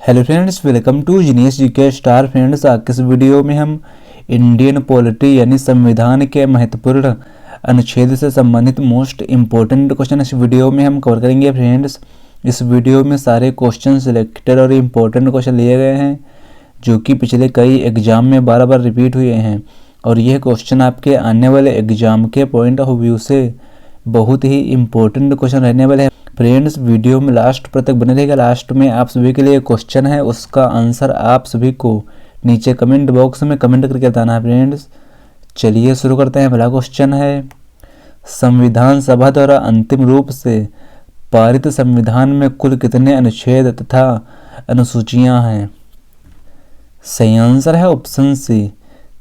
Hello friends, welcome to genius GK star. Friends, आज के इस वीडियो में हम इंडियन पॉलिटी यानी संविधान के महत्वपूर्ण अनुच्छेद से संबंधित मोस्ट इम्पोर्टेंट क्वेश्चन इस वीडियो में हम कवर करेंगे। फ्रेंड्स, इस वीडियो में सारे क्वेश्चन सिलेक्टेड और इम्पोर्टेंट क्वेश्चन लिए गए हैं जो कि पिछले कई एग्जाम में बार बार रिपीट हुए हैं और यह क्वेश्चन आपके आने वाले एग्जाम के पॉइंट ऑफ व्यू से बहुत ही इम्पोर्टेंट क्वेश्चन रहने वाले हैं। फ्रेंड्स, वीडियो में लास्ट पर तक बने रहेगा। लास्ट में आप सभी के लिए क्वेश्चन है, उसका आंसर आप सभी को नीचे कमेंट बॉक्स में कमेंट करके बताना है। फ्रेंड्स, चलिए शुरू करते हैं। पहला क्वेश्चन है, संविधान सभा द्वारा अंतिम रूप से पारित संविधान में कुल कितने अनुच्छेद तथा अनुसूचियां हैं? सही आंसर है ऑप्शन सी,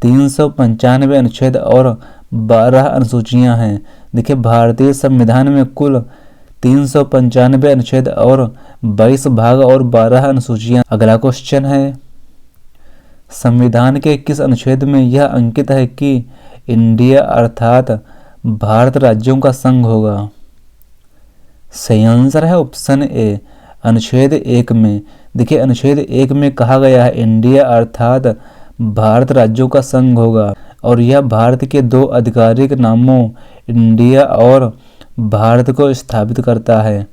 395 अनुच्छेद और 12 अनुसूचियां हैं। देखिए, भारतीय संविधान में कुल 395 अनुच्छेद और 22 भाग और 12 अनुसूचियां। अगला क्वेश्चन है, संविधान के किस अनुच्छेद में यह अंकित है कि इंडिया अर्थात भारत राज्यों का संघ होगा? सही आंसर है ऑप्शन ए, अनुच्छेद 1 में। देखिए, अनुच्छेद 1 में कहा गया है इंडिया अर्थात भारत राज्यों का संघ होगा और यह भारत के दो आधिकारिक नामों इंडिया और भारत को स्थापित करता है।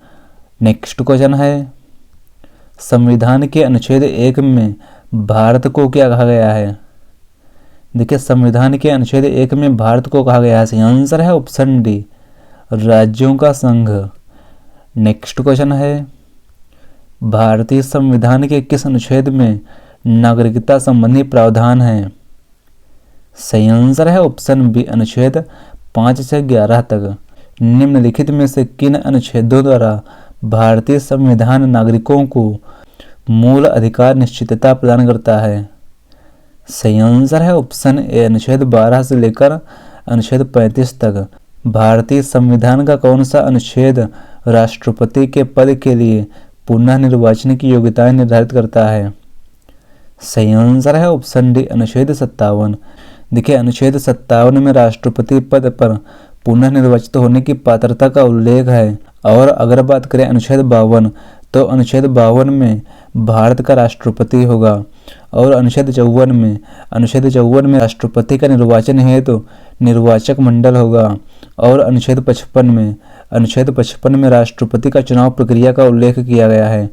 नेक्स्ट क्वेश्चन है, संविधान के अनुच्छेद 1 में भारत को क्या कहा गया है? देखिए, संविधान के अनुच्छेद 1 में भारत को कहा गया है। सही आंसर है ऑप्शन डी, राज्यों का संघ। नेक्स्ट क्वेश्चन है, भारतीय संविधान के किस अनुच्छेद में नागरिकता संबंधी प्रावधान है? सही आंसर है ऑप्शन बी, अनुच्छेद 5 से 11 तक। निम्नलिखित में से किन अनुच्छेदों द्वारा भारतीय संविधान नागरिकों को मूल अधिकार निश्चितता प्रदान करता है? सही आंसर है ऑप्शन ए, अनुच्छेद 12 से लेकर अनुच्छेद 35 तक। भारतीय संविधान का कौन सा अनुच्छेद राष्ट्रपति के पद के लिए पुनः निर्वाचन की योग्यताएं निर्धारित करता है? सही आंसर है ऑप्शन डी, अनुच्छेद 57। देखिए, अनुच्छेद 57 में राष्ट्रपति पद पर पुनः निर्वाचित होने की पात्रता का उल्लेख है। और अगर बात करें अनुच्छेद 52, तो अनुच्छेद 52 में भारत का राष्ट्रपति होगा और अनुच्छेद 54 में राष्ट्रपति का निर्वाचन हेतु निर्वाचक मंडल होगा और अनुच्छेद 55 में राष्ट्रपति का चुनाव प्रक्रिया का उल्लेख किया गया है।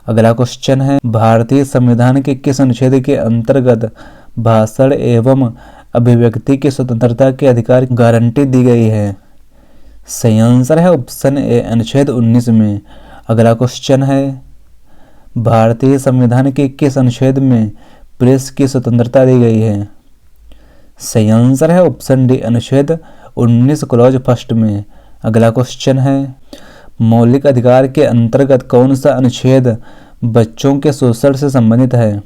अगला क्वेश्चन है, भारतीय संविधान के किस अनुच्छेद के अंतर्गत भाषण एवं अभिव्यक्ति की स्वतंत्रता के अधिकार की गारंटी दी गई है? सही आंसर है ऑप्शन ए, अनुच्छेद 19 में। अगला क्वेश्चन है, भारतीय संविधान के किस अनुच्छेद में प्रेस की स्वतंत्रता दी गई है? सही आंसर है ऑप्शन डी, अनुच्छेद 19 क्लॉज फर्स्ट में। अगला क्वेश्चन है, मौलिक अधिकार के अंतर्गत कौन सा अनुच्छेद बच्चों के शोषण से संबंधित है?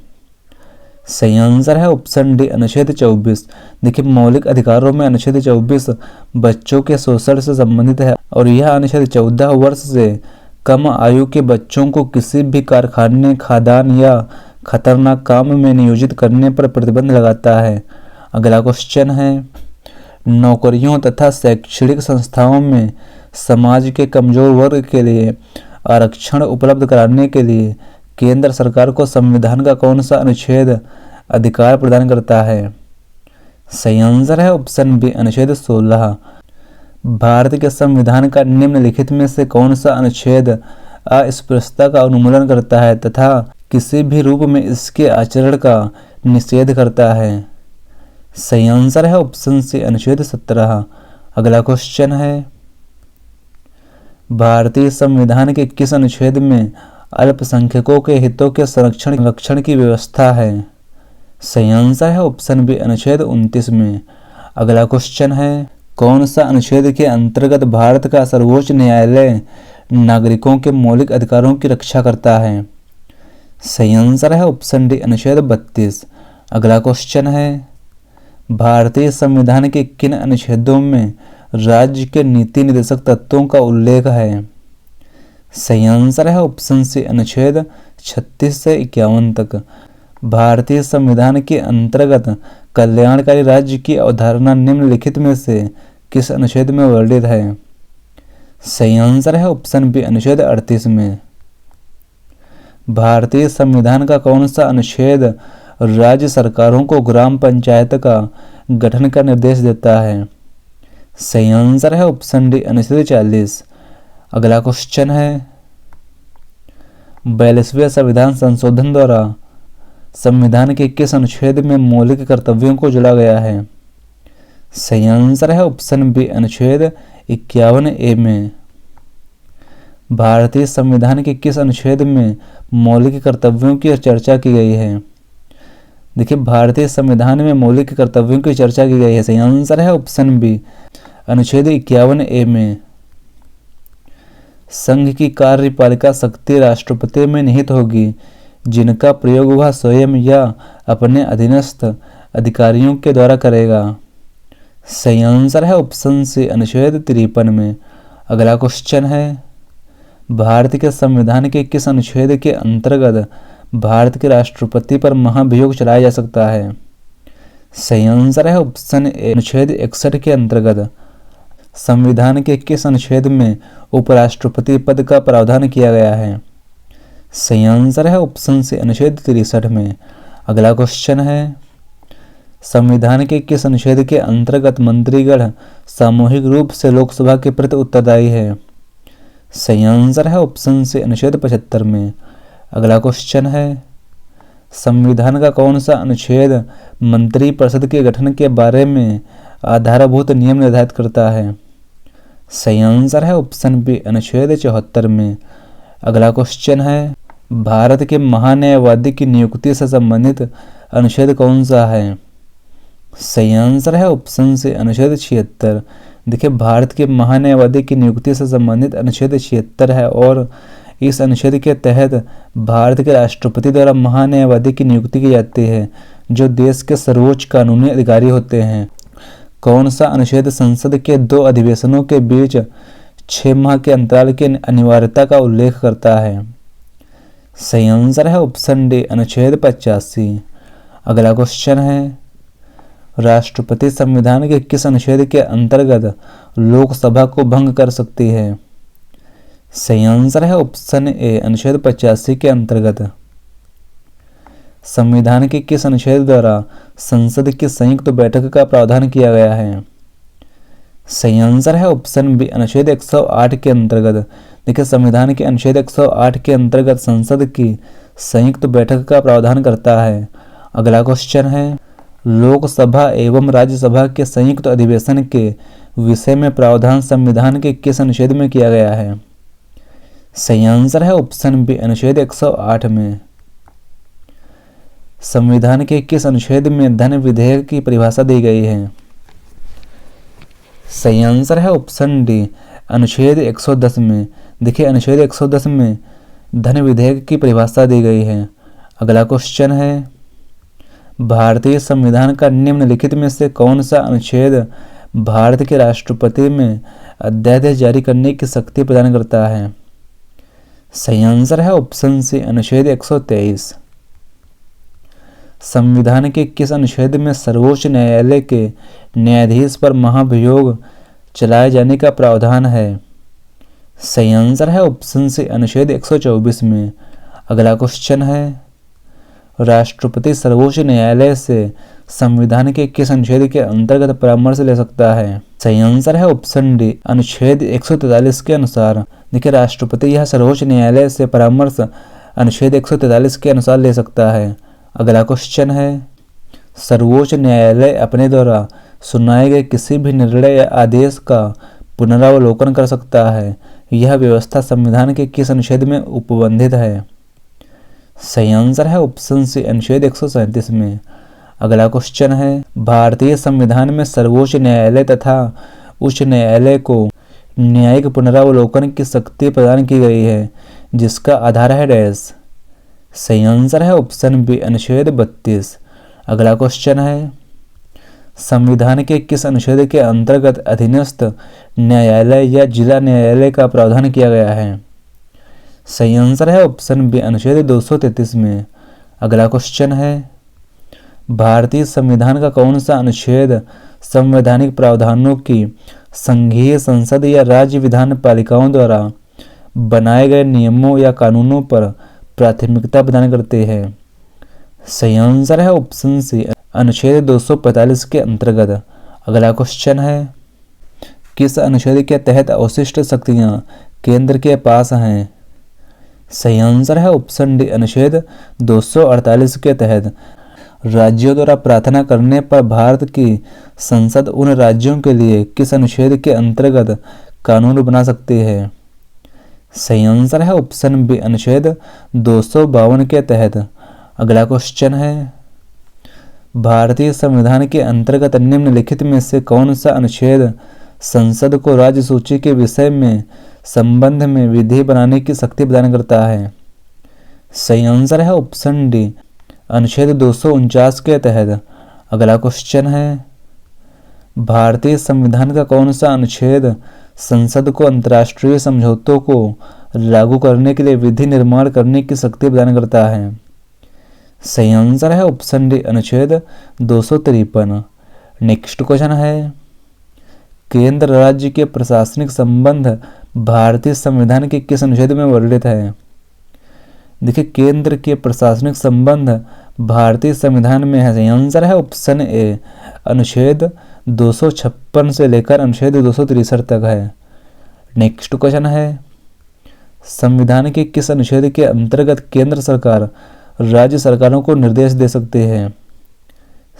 सही आंसर है ऑप्शन डी, अनुच्छेद 24। देखिए, मौलिक अधिकारों में अनुच्छेद 24 बच्चों के शोषण से संबंधित है और यह अनुच्छेद 14 वर्ष से कम आयु के बच्चों को किसी भी कारखाने, खदान या खतरनाक काम में नियोजित करने पर प्रतिबंध लगाता है। अगला क्वेश्चन है, नौकरियों तथा शैक्षणिक संस्थाओं में समाज के कमजोर वर्ग के लिए आरक्षण उपलब्ध कराने के लिए केंद्र सरकार को संविधान का कौन सा अनुच्छेद अधिकार प्रदान करता है? सही आंसर है ऑप्शन बी, अनुच्छेद 16। भारत के संविधान का निम्नलिखित में से कौन सा अनुच्छेद अस्पृश्यता का उन्मूलन करता है तथा किसी भी रूप में इसके आचरण का निषेध करता है? सही आंसर है ऑप्शन सी, अनुच्छेद 17। अगला क्वेश्चन है, भारतीय संविधान के किस अनुच्छेद में अल्पसंख्यकों के हितों के संरक्षण की व्यवस्था है? सही आंसर है ऑप्शन बी, अनुच्छेद 29 में। अगला क्वेश्चन है, कौन सा अनुच्छेद के अंतर्गत भारत का सर्वोच्च न्यायालय नागरिकों के मौलिक अधिकारों की रक्षा करता है? सही आंसर है ऑप्शन डी, अनुच्छेद 32। अगला क्वेश्चन है, भारतीय संविधान के किन अनुच्छेदों में राज्य के नीति निर्देशक तत्वों का उल्लेख है? सही आंसर है ऑप्शन सी, अनुच्छेद 36 से 51 तक। भारतीय संविधान के अंतर्गत कल्याणकारी राज्य की अवधारणा निम्नलिखित में से किस अनुच्छेद में वर्णित है? सही आंसर है ऑप्शन बी, अनुच्छेद 38 में। भारतीय संविधान का कौन सा अनुच्छेद राज्य सरकारों को ग्राम पंचायत का गठन का निर्देश देता है? सही आंसर है ऑप्शन डी अनुच्छेद 40। अगला क्वेश्चन है 42वें संविधान संशोधन द्वारा संविधान के किस अनुच्छेद में मौलिक कर्तव्यों को जोड़ा गया है? सही आंसर है ऑप्शन बी अनुच्छेद 51A में। भारतीय संविधान के किस अनुच्छेद में मौलिक कर्तव्यों की चर्चा की गई है? देखिए, भारतीय संविधान में मौलिक कर्तव्यों की चर्चा की गई है। सही आंसर है ऑप्शन बी अनुच्छेद 51A में। संघ की कार्यपालिका शक्ति राष्ट्रपति में निहित होगी, जिनका प्रयोग वह स्वयं या अपने अधीनस्थ अधिकारियों के द्वारा करेगा। सही आंसर है ऑप्शन सी अनुच्छेद 53 में। अगला क्वेश्चन है भारत के संविधान के किस अनुच्छेद के अंतर्गत भारत के राष्ट्रपति पर महाभियोग चलाया जा सकता है? सही आंसर है ऑप्शन ए अनुच्छेद 61 के अंतर्गत। संविधान के किस अनुच्छेद में उपराष्ट्रपति पद का प्रावधान किया गया है? सही आंसर है ऑप्शन सी अनुच्छेद 63 में। अगला क्वेश्चन है संविधान के किस अनुच्छेद के अंतर्गत मंत्रीगण सामूहिक रूप से लोकसभा के प्रति उत्तरदायी है? सही आंसर है ऑप्शन सी अनुच्छेद 75 में। अगला क्वेश्चन है संविधान का कौन सा अनुच्छेद मंत्रिपरिषद के गठन के बारे में आधारभूत नियम निर्धारित करता है? सही आंसर है ऑप्शन बी अनुच्छेद 74 में। अगला क्वेश्चन है भारत के महान्यायवादी की नियुक्ति से संबंधित अनुच्छेद कौन सा है? सही आंसर है ऑप्शन सी अनुच्छेद 76। देखिए, भारत के महान्यायवादी की नियुक्ति से संबंधित अनुच्छेद 76 है और इस अनुच्छेद के तहत भारत के राष्ट्रपति द्वारा महान्यायवादी की नियुक्ति की जाती है, जो देश के सर्वोच्च कानूनी अधिकारी होते हैं। कौन सा अनुच्छेद संसद के 2 अधिवेशनों के बीच 6 माह के अंतराल की अनिवार्यता का उल्लेख करता है? सही आंसर है ऑप्शन डी अनुच्छेद 85। अगला क्वेश्चन है राष्ट्रपति संविधान के किस अनुच्छेद के अंतर्गत लोकसभा को भंग कर सकती है? सही आंसर है ऑप्शन ए अनुच्छेद 85 के अंतर्गत। संविधान के किस अनुच्छेद द्वारा संसद की संयुक्त बैठक का प्रावधान किया गया है? सही आंसर है ऑप्शन बी अनुच्छेद 108 के अंतर्गत। देखिए, संविधान के अनुच्छेद 108 के अंतर्गत संसद की संयुक्त बैठक का प्रावधान करता है। अगला क्वेश्चन है लोकसभा एवं राज्यसभा के संयुक्त अधिवेशन के विषय में प्रावधान संविधान के किस अनुच्छेद में किया गया है? सही आंसर है ऑप्शन बी अनुच्छेद 108 में। संविधान के किस अनुच्छेद में धन विधेयक की परिभाषा दी गई है? सही आंसर है ऑप्शन डी अनुच्छेद 110 में। देखिए, अनुच्छेद 110 में धन विधेयक की परिभाषा दी गई है। अगला क्वेश्चन है भारतीय संविधान का निम्नलिखित में से कौन सा अनुच्छेद भारत के राष्ट्रपति में अध्यादेश जारी करने की शक्ति प्रदान करता है? सही आंसर है ऑप्शन सी अनुच्छेद 123। संविधान के किस अनुच्छेद में सर्वोच्च न्यायालय के न्यायाधीश पर महाभियोग चलाए जाने का प्रावधान है? सही आंसर है ऑप्शन सी अनुच्छेद 124 में। अगला क्वेश्चन है राष्ट्रपति सर्वोच्च न्यायालय से संविधान के किस अनुच्छेद के अंतर्गत परामर्श ले सकता है? सही आंसर है ऑप्शन डी अनुच्छेद 143 के अनुसार। देखिए, राष्ट्रपति यह सर्वोच्च न्यायालय से परामर्श अनुच्छेद 143 के अनुसार ले सकता है। अगला क्वेश्चन है सर्वोच्च न्यायालय अपने द्वारा सुनाए गए किसी भी निर्णय या आदेश का पुनरावलोकन कर सकता है। यह व्यवस्था संविधान के किस अनुच्छेद में उपबंधित है? सही आंसर है ऑप्शन सी अनुच्छेद 137 में। अगला क्वेश्चन है भारतीय संविधान में सर्वोच्च न्यायालय तथा उच्च न्यायालय को न्यायिक पुनरावलोकन की शक्ति प्रदान की गई है, जिसका आधार है डैश। सही आंसर है ऑप्शन बी अनुच्छेद 32। अगला क्वेश्चन है संविधान के किस अनुच्छेद के अंतर्गत अधीनस्थ न्यायालय या जिला न्यायालय का प्रावधान किया गया है? सही आंसर है ऑप्शन बी अनुच्छेद 233 में। अगला क्वेश्चन है भारतीय संविधान का कौन सा अनुच्छेद संवैधानिक प्रावधानों की संघीय संसद या राज्य विधान पालिकाओं द्वारा बनाए गए नियमों या कानूनों पर प्राथमिकता प्रदान करते हैं। सही आंसर है ऑप्शन सी, अनुच्छेद 245 के अंतर्गत। अगला क्वेश्चन है, किस अनुच्छेद के तहत अवशिष्ट शक्तियां केंद्र के पास हैं? सही आंसर है ऑप्शन डी, अनुच्छेद 248 के तहत। राज्यों द्वारा प्रार्थना करने पर भारत की संसद उन राज्यों के लिए किस अनुच्छेद के अंतर्गत कानून बना सकती है? सही आंसर है ऑप्शन बी, अनुच्छेद 252 के तहत। अगला क्वेश्चन है, भारतीय संविधान के अंतर्गत निम्नलिखित में से कौन सा अनुच्छेद संसद को राज्य सूची के विषय में संबंध में विधि बनाने की शक्ति प्रदान करता है? सही आंसर है ऑप्शन डी, अनुच्छेद 249 के तहत। अगला क्वेश्चन है, भारतीय संविधान का कौन सा अनुच्छेद संसद को अंतर्राष्ट्रीय समझौतों को लागू करने के लिए विधि निर्माण करने की शक्ति प्रदान करता है? सही आंसर है ऑप्शन डी, अनुच्छेद 253। नेक्स्ट क्वेश्चन है, केंद्र राज्य के प्रशासनिक संबंध भारतीय संविधान के किस अनुच्छेद में वर्णित है? देखिए, केंद्र के प्रशासनिक संबंध भारतीय संविधान में है। सही आंसर है ऑप्शन ए, अनुच्छेद 256 से लेकर अनुच्छेद 263 तक है। नेक्स्ट क्वेश्चन है, संविधान के किस अनुच्छेद के अंतर्गत केंद्र सरकार राज्य सरकारों को निर्देश दे सकते हैं?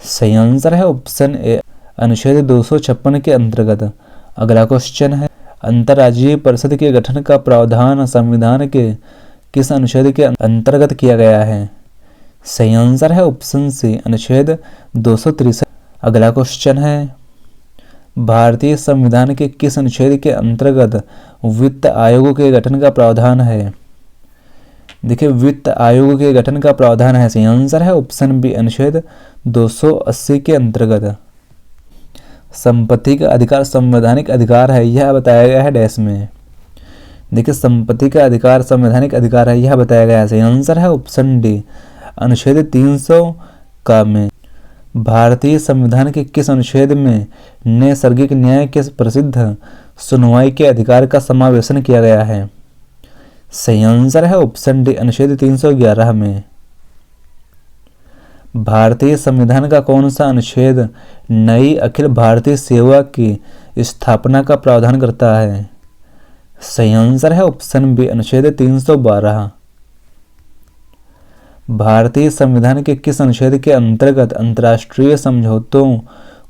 सही आंसर है ऑप्शन ए, अनुच्छेद 256 के अंतर्गत। अगला क्वेश्चन है, अंतर्राज्यीय परिषद के गठन का प्रावधान संविधान के किस अनुच्छेद के अंतर्गत किया गया है? सही आंसर है ऑप्शन सी, अनुच्छेद 263। अगला क्वेश्चन है, भारतीय संविधान के किस अनुच्छेद के अंतर्गत वित्त आयोग के गठन का प्रावधान है? देखिए, वित्त आयोग के गठन का प्रावधान है। सही आंसर है ऑप्शन बी, अनुच्छेद 280 के अंतर्गत। संपत्ति का अधिकार संवैधानिक अधिकार है, यह बताया गया है डैश में। देखिए, संपत्ति का अधिकार संवैधानिक अधिकार है, यह बताया गया है। सही आंसर है ऑप्शन डी, अनुच्छेद 300 का में। भारतीय संविधान के किस अनुच्छेद में नैसर्गिक न्याय के प्रसिद्ध सुनवाई के अधिकार का समावेशन किया गया है? सही आंसर है ऑप्शन डी, अनुच्छेद 311 में। भारतीय संविधान का कौन सा अनुच्छेद नई अखिल भारतीय सेवा की स्थापना का प्रावधान करता है? सही आंसर है ऑप्शन बी, अनुच्छेद 312। भारतीय संविधान के किस अनुच्छेद के अंतर्गत अंतर्राष्ट्रीय समझौतों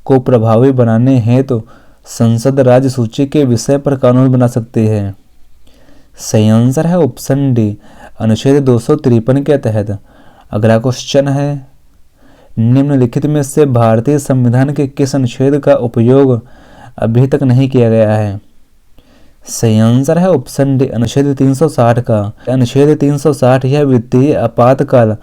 को प्रभावी बनाने हेतु संसद राज्य सूची के विषय पर कानून बना सकती है? सही आंसर है ऑप्शन डी, अनुच्छेद 253 के तहत। अगला क्वेश्चन है, निम्नलिखित में से भारतीय संविधान के किस अनुच्छेद का उपयोग अभी तक नहीं किया गया है? सही आंसर है ऑप्शन डी, अनुच्छेद 360 का। अनुच्छेद 360 यह वित्तीय आपातकाल।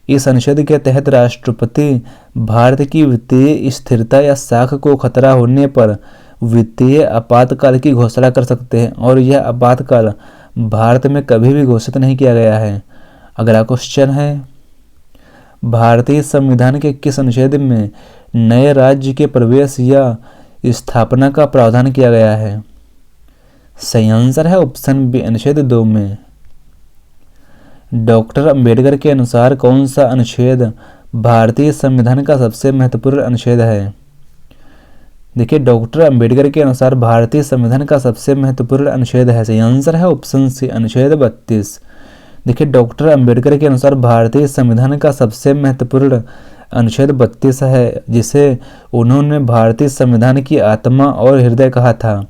इस अनुच्छेद के तहत राष्ट्रपति भारत की वित्तीय स्थिरता या साख को खतरा होने पर वित्तीय आपातकाल की घोषणा कर सकते हैं और यह आपातकाल भारत में कभी भी घोषित नहीं किया गया है। अगला क्वेश्चन है, भारतीय संविधान के किस अनुच्छेद में नए राज्य के प्रवेश या स्थापना का प्रावधान किया गया है? सही आंसर है ऑप्शन बी, अनुच्छेद 2 में। डॉक्टर अंबेडकर के अनुसार कौन सा अनुच्छेद भारतीय संविधान का सबसे महत्वपूर्ण अनुच्छेद है? देखिए, डॉक्टर अंबेडकर के अनुसार भारतीय संविधान का सबसे महत्वपूर्ण अनुच्छेद है। सही आंसर है ऑप्शन सी, अनुच्छेद 32। देखिए, डॉक्टर अंबेडकर के अनुसार भारतीय संविधान का सबसे महत्वपूर्ण अनुच्छेद 32 है, जिसे उन्होंने भारतीय संविधान की आत्मा और हृदय कहा था।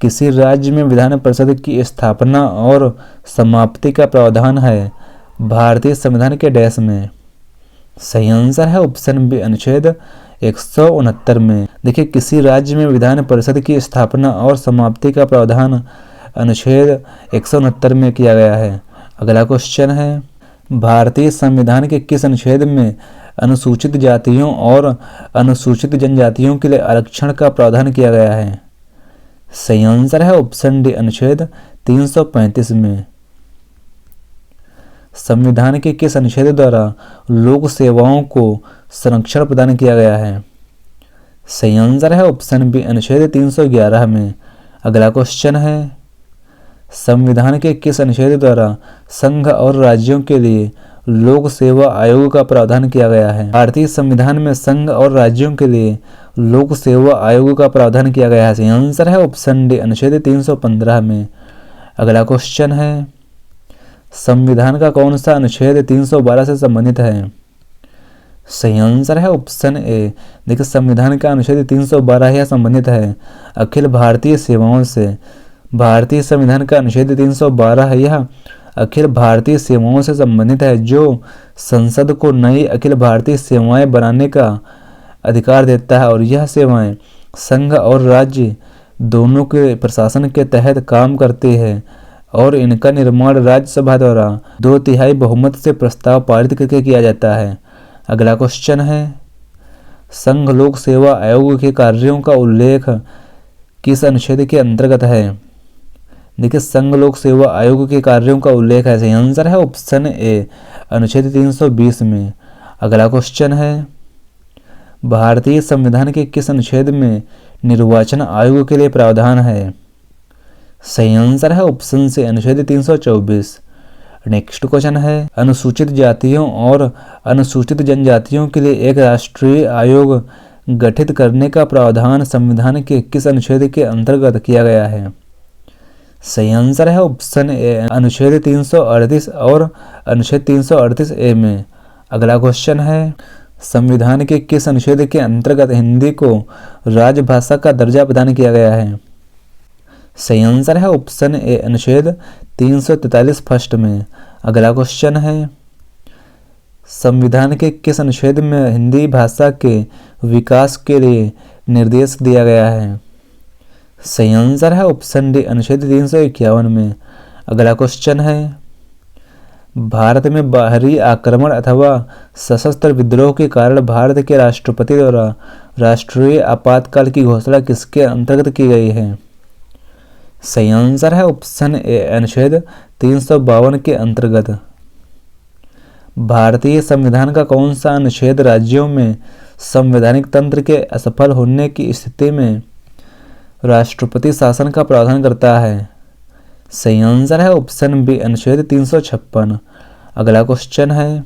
किसी राज्य में विधान परिषद की स्थापना और समाप्ति का प्रावधान है भारतीय संविधान के डैश में? सही आंसर है ऑप्शन बी, अनुच्छेद 169 में। देखिए, किसी राज्य में विधान परिषद की स्थापना और समाप्ति का प्रावधान अनुच्छेद 169 में किया गया है। अगला क्वेश्चन है, भारतीय संविधान के किस अनुच्छेद में अनुसूचित जातियों और अनुसूचित जनजातियों के लिए आरक्षण का प्रावधान किया गया है? सही आंसर है ऑप्शन डी, अनुच्छेद 335 में। संविधान के किस अनुच्छेद द्वारा लोक सेवाओं को संरक्षण प्रदान किया गया है? सही आंसर है ऑप्शन बी, अनुच्छेद 311 में। अगला क्वेश्चन है, संविधान के किस अनुच्छेद द्वारा संघ और राज्यों के लिए लोक सेवा आयोग का प्रावधान किया गया है? भारतीय संविधान में संघ और राज्यों के लिए लोक सेवा आयोग का प्रावधान किया गया है। आंसर है ऑप्शन डी, अनुच्छेद 315 में। अगला क्वेश्चन है, संविधान का कौन सा अनुच्छेद 312 से संबंधित है? सही आंसर है ऑप्शन ए। देखिए, संविधान का अनुच्छेद 312 यह संबंधित है अखिल भारतीय सेवाओं से। भारतीय संविधान का अनुच्छेद 312 है, यह अखिल भारतीय सेवाओं से संबंधित है, जो संसद को नई अखिल भारतीय सेवाएं बनाने का अधिकार देता है और यह सेवाएं संघ और राज्य दोनों के प्रशासन के तहत काम करती है और इनका निर्माण राज्यसभा द्वारा 2/3 बहुमत से प्रस्ताव पारित करके किया जाता है। अगला क्वेश्चन है, संघ लोक सेवा आयोग के कार्यों का उल्लेख किस अनुच्छेद के अंतर्गत है? देखिए, संघ लोक सेवा आयोग के कार्यों का उल्लेख है। सही आंसर है ऑप्शन ए, अनुच्छेद 320 में। अगला क्वेश्चन है, भारतीय संविधान के किस अनुच्छेद में निर्वाचन आयोग के लिए प्रावधान है? सही आंसर है ऑप्शन से, अनुच्छेद 324। नेक्स्ट क्वेश्चन है, अनुसूचित जातियों और अनुसूचित जनजातियों के लिए एक राष्ट्रीय आयोग गठित करने का प्रावधान संविधान के किस अनुच्छेद के अंतर्गत किया गया है? सही आंसर है ऑप्शन ए, अनुच्छेद 338 और अनुच्छेद 338 ए में। अगला क्वेश्चन है, संविधान के किस अनुच्छेद के अंतर्गत हिंदी को राजभाषा का दर्जा प्रदान किया गया है? सही आंसर है ऑप्शन ए, अनुच्छेद 343 फर्स्ट में। अगला क्वेश्चन है, संविधान के किस अनुच्छेद में हिंदी भाषा के विकास के लिए निर्देश दिया गया है? सही आंसर है ऑप्शन डी, अनुच्छेद 351 में। अगला क्वेश्चन है, भारत में बाहरी आक्रमण अथवा सशस्त्र विद्रोह के कारण भारत के राष्ट्रपति द्वारा राष्ट्रीय आपातकाल की घोषणा किसके अंतर्गत की गई है? सही आंसर है ऑप्शन ए, अनुच्छेद 352 के अंतर्गत। भारतीय संविधान का कौन सा अनुच्छेद राज्यों में संवैधानिक तंत्र के असफल होने की स्थिति में राष्ट्रपति शासन का प्रावधान करता है? सही आंसर है ऑप्शन बी, अनुच्छेद 356। अगला क्वेश्चन है,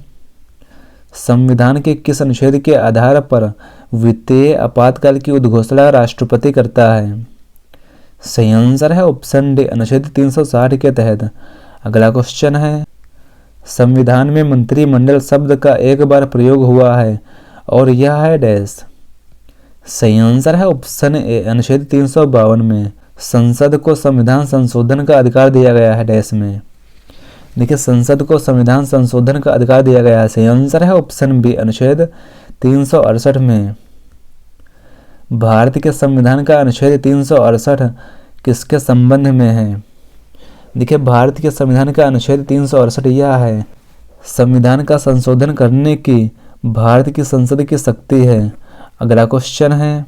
संविधान के किस अनुच्छेद के आधार पर वित्तीय आपातकाल की उद्घोषणा राष्ट्रपति करता है? सही आंसर है ऑप्शन डी, अनुच्छेद 360 के तहत। अगला क्वेश्चन है, संविधान में मंत्रिमंडल शब्द का एक बार प्रयोग हुआ है और यह है डैश। सही आंसर है ऑप्शन ए, अनुच्छेद 352 में। संसद को संविधान संशोधन का अधिकार दिया गया है डैश में। देखिए, संसद को संविधान संशोधन का अधिकार दिया गया है। सही आंसर है ऑप्शन बी, अनुच्छेद 368 में। भारत के संविधान का अनुच्छेद 368 किसके संबंध में है? देखिए, भारत के संविधान का अनुच्छेद 368 यह है, संविधान का संशोधन करने की भारत की संसद की शक्ति है। अगला क्वेश्चन है,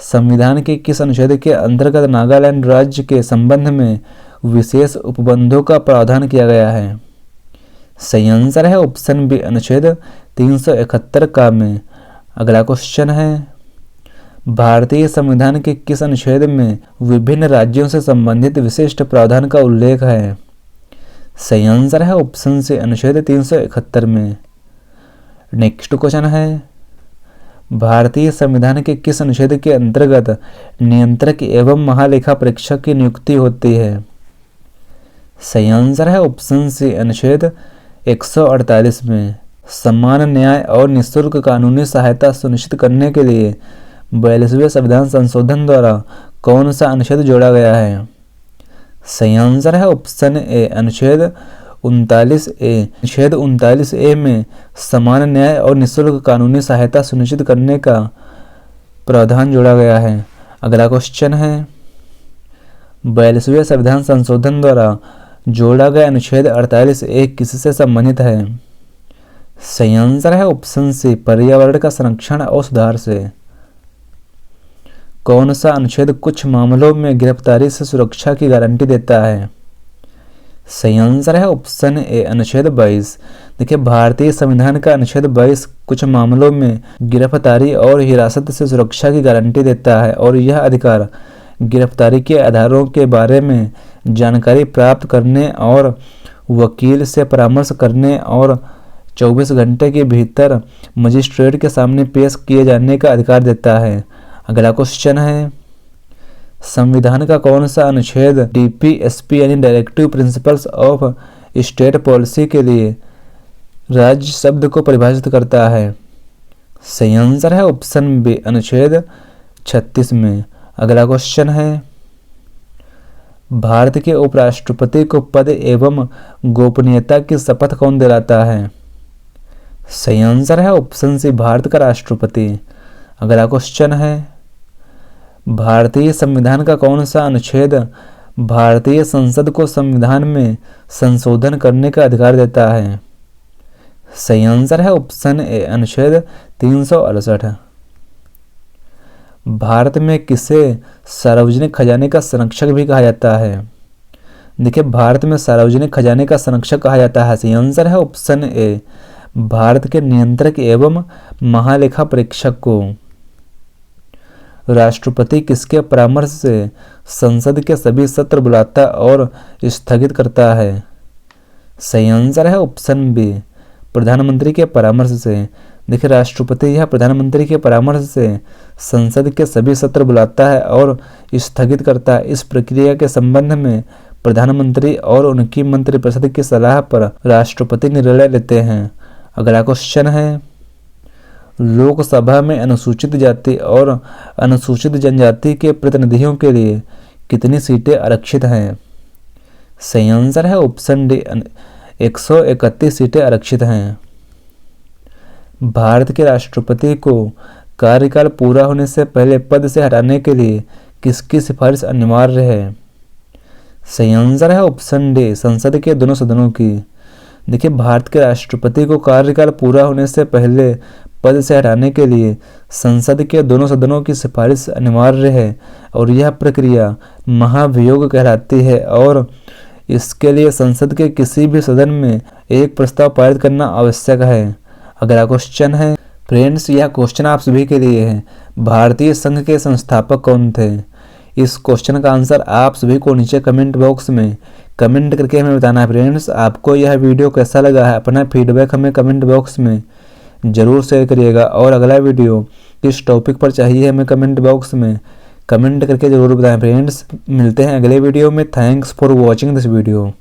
संविधान के किस अनुच्छेद के अंतर्गत नागालैंड राज्य के संबंध में विशेष उपबंधों का प्रावधान किया गया है? सही आंसर है ऑप्शन बी, अनुच्छेद 371 का में। अगला क्वेश्चन है, भारतीय संविधान के किस अनुच्छेद में विभिन्न राज्यों से संबंधित विशिष्ट प्रावधान का उल्लेख है? सही आंसर है ऑप्शन सी, अनुच्छेद 371 में। नेक्स्ट क्वेश्चन है, भारतीय संविधान के किस अनुच्छेद के अंतर्गत नियंत्रक एवं महालेखा परीक्षक की नियुक्ति होती है? सही आंसर है ऑप्शन सी, अनुच्छेद 148 में। समान न्याय और निःशुल्क कानूनी सहायता सुनिश्चित करने के लिए 42वें संविधान संशोधन द्वारा कौन सा अनुच्छेद जोड़ा गया है? सही आंसर है ऑप्शन ए, अनुच्छेद 39A। अनुच्छेद 39A में समान न्याय और निःशुल्क कानूनी सहायता सुनिश्चित करने का प्रावधान जोड़ा गया है। अगला क्वेश्चन है, 42वें संविधान संशोधन द्वारा जोड़ा गया अनुच्छेद 48A किससे संबंधित है? सही आंसर है ऑप्शन सी, पर्यावरण का संरक्षण और सुधार से। कौन सा अनुच्छेद कुछ मामलों में गिरफ्तारी से सुरक्षा की गारंटी देता है? सही आंसर है ऑप्शन ए, अनुच्छेद 22। देखिए, भारतीय संविधान का अनुच्छेद 22 कुछ मामलों में गिरफ्तारी और हिरासत से सुरक्षा की गारंटी देता है और यह अधिकार गिरफ्तारी के आधारों के बारे में जानकारी प्राप्त करने और वकील से परामर्श करने और 24 घंटे के भीतर मजिस्ट्रेट के सामने पेश किए जाने का अधिकार देता है। अगला क्वेश्चन है, संविधान का कौन सा अनुच्छेद डीपीएसपी यानी directive principles of state policy के लिए राज्य शब्द को परिभाषित करता है? सही आंसर है ऑप्शन बी, अनुच्छेद 36 में। अगला क्वेश्चन है, भारत के उपराष्ट्रपति को पद एवं गोपनीयता की शपथ कौन दिलाता है? सही आंसर है ऑप्शन सी, भारत का राष्ट्रपति। अगला क्वेश्चन है, भारतीय संविधान का कौन सा अनुच्छेद भारतीय संसद को संविधान में संशोधन करने का अधिकार देता है? सही आंसर है ऑप्शन ए, अनुच्छेद 368। भारत में किसे सार्वजनिक खजाने का संरक्षक भी कहा जाता है? देखिए, भारत में सार्वजनिक खजाने का संरक्षक कहा जाता है। सही आंसर है ऑप्शन ए, भारत के नियंत्रक एवं महालेखा परीक्षक को। राष्ट्रपति किसके परामर्श से संसद के सभी सत्र बुलाता और स्थगित करता है? सही आंसर है ऑप्शन बी, प्रधानमंत्री के परामर्श से। देखिए, राष्ट्रपति यह प्रधानमंत्री के परामर्श से संसद के सभी सत्र बुलाता है और स्थगित करता है। इस प्रक्रिया के संबंध में प्रधानमंत्री और उनकी मंत्रिपरिषद की सलाह पर राष्ट्रपति निर्णय लेते हैं। अगला क्वेश्चन है, लोकसभा में अनुसूचित जाति और अनुसूचित जनजाति के प्रतिनिधियों के लिए कितनी सीटें आरक्षित हैं? सही आंसर है ऑप्शन डी, 131 सीटें आरक्षित हैं। भारत के राष्ट्रपति को कार्यकाल पूरा होने से पहले पद से हटाने के लिए किसकी सिफारिश अनिवार्य है? सही आंसर है ऑप्शन डी, संसद के दोनों सदनों की। देखिए, भारत के राष्ट्रपति को कार्यकाल पूरा होने से पहले पद से हटाने के लिए संसद के दोनों सदनों की सिफारिश अनिवार्य है और यह प्रक्रिया महाभियोग कहलाती है और इसके लिए संसद के किसी भी सदन में एक प्रस्ताव पारित करना आवश्यक है। अगला क्वेश्चन है, फ्रेंड्स, यह क्वेश्चन आप सभी के लिए है। भारतीय संघ के संस्थापक कौन थे? इस क्वेश्चन का आंसर आप सभी को नीचे कमेंट बॉक्स में कमेंट करके हमें बताना है। फ्रेंड्स, आपको यह वीडियो कैसा लगा है, अपना फीडबैक हमें कमेंट बॉक्स में ज़रूर शेयर करिएगा और अगला वीडियो किस टॉपिक पर चाहिए हमें कमेंट बॉक्स में कमेंट करके ज़रूर बताएं। फ्रेंड्स, मिलते हैं अगले वीडियो में। Thanks for watching this video.